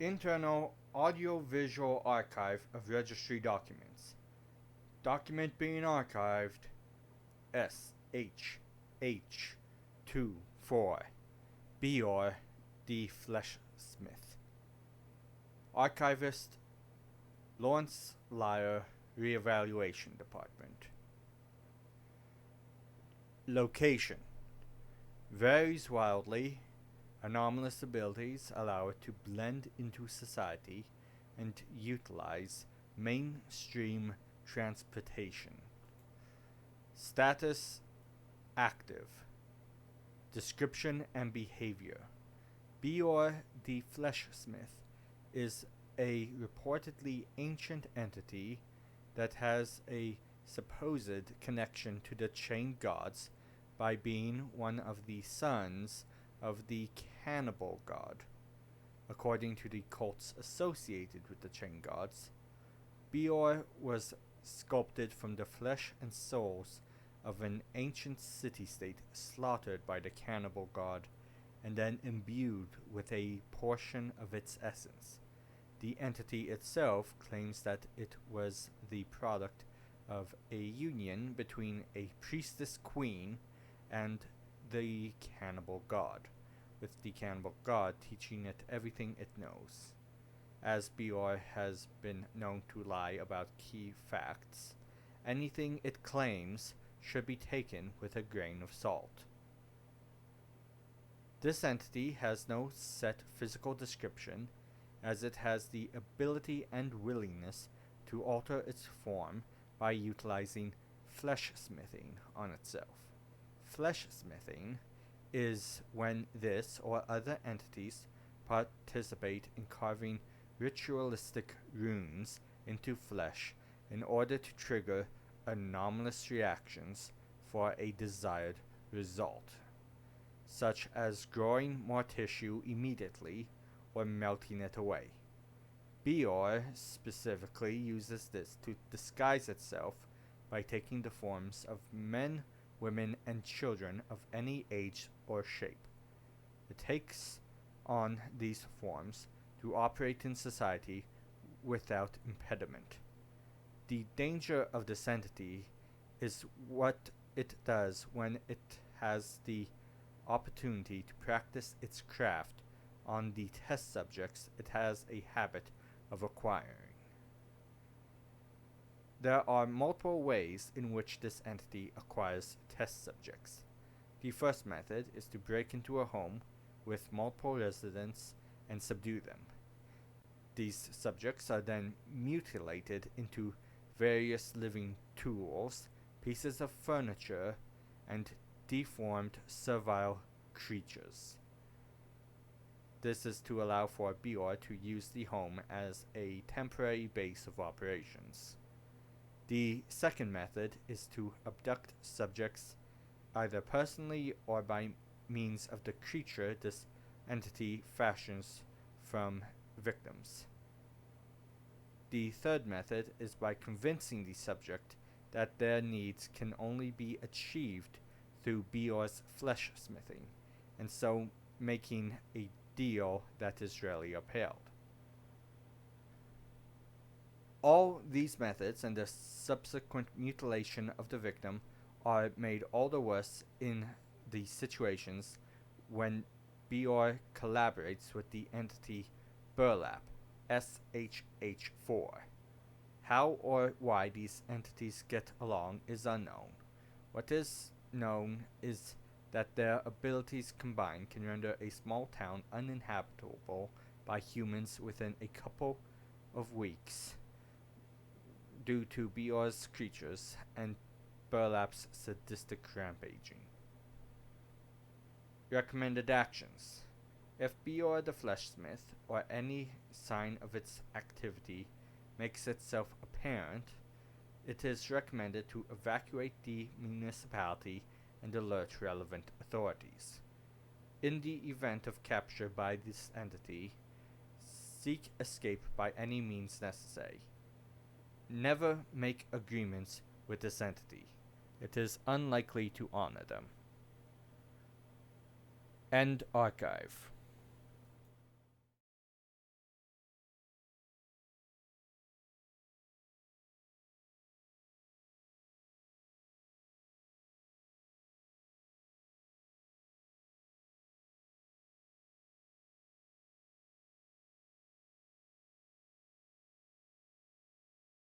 Internal Audio-Visual Archive of Registry Documents. Document being archived SHH24 Beor the Fleshsmith. Archivist Lawrence Lyer, Reevaluation Department. Location varies wildly. Anomalous abilities allow it to blend into society and utilize mainstream transportation. Status active. Description and behavior. Beor the Fleshsmith is a reportedly ancient entity that has a supposed connection to the chain gods by being one of the sons of the cannibal god. According to the cults associated with the chain gods, Beor was sculpted from the flesh and souls of an ancient city-state slaughtered by the cannibal god and then imbued with a portion of its essence. The entity itself claims that it was the product of a union between a priestess queen and the cannibal god, with the cannibal god teaching it everything it knows. As Beor has been known to lie about key facts, anything it claims should be taken with a grain of salt. This entity has no set physical description, as it has the ability and willingness to alter its form by utilizing fleshsmithing on itself. Fleshsmithing is when this or other entities participate in carving ritualistic runes into flesh in order to trigger anomalous reactions for a desired result, such as growing more tissue immediately or melting it away. Beor specifically uses this to disguise itself by taking the forms of men, women, and children of any age or shape. It takes on these forms to operate in society without impediment. The danger of this entity is what it does when it has the opportunity to practice its craft on the test subjects it has a habit of acquiring. There are multiple ways in which this entity acquires test subjects. The first method is to break into a home with multiple residents and subdue them. These subjects are then mutilated into various living tools, pieces of furniture, and deformed servile creatures. This is to allow for Beor to use the home as a temporary base of operations. The second method is to abduct subjects either personally or by means of the creature this entity fashions from victims. The third method is by convincing the subject that their needs can only be achieved through Beor's fleshsmithing, and so making a deal that is rarely upheld. All these methods and the subsequent mutilation of the victim are made all the worse in the situations when Beor collaborates with the entity Burlap, SHH4. How or why these entities get along is unknown. What is known is that their abilities combined can render a small town uninhabitable by humans within a couple of weeks due to Beor's creatures and Burlap's sadistic rampaging. Recommended actions. If Beor the Fleshsmith or any sign of its activity makes itself apparent, it is recommended to evacuate the municipality and alert relevant authorities. In the event of capture by this entity, seek escape by any means necessary. Never make agreements with this entity. It is unlikely to honor them. End archive.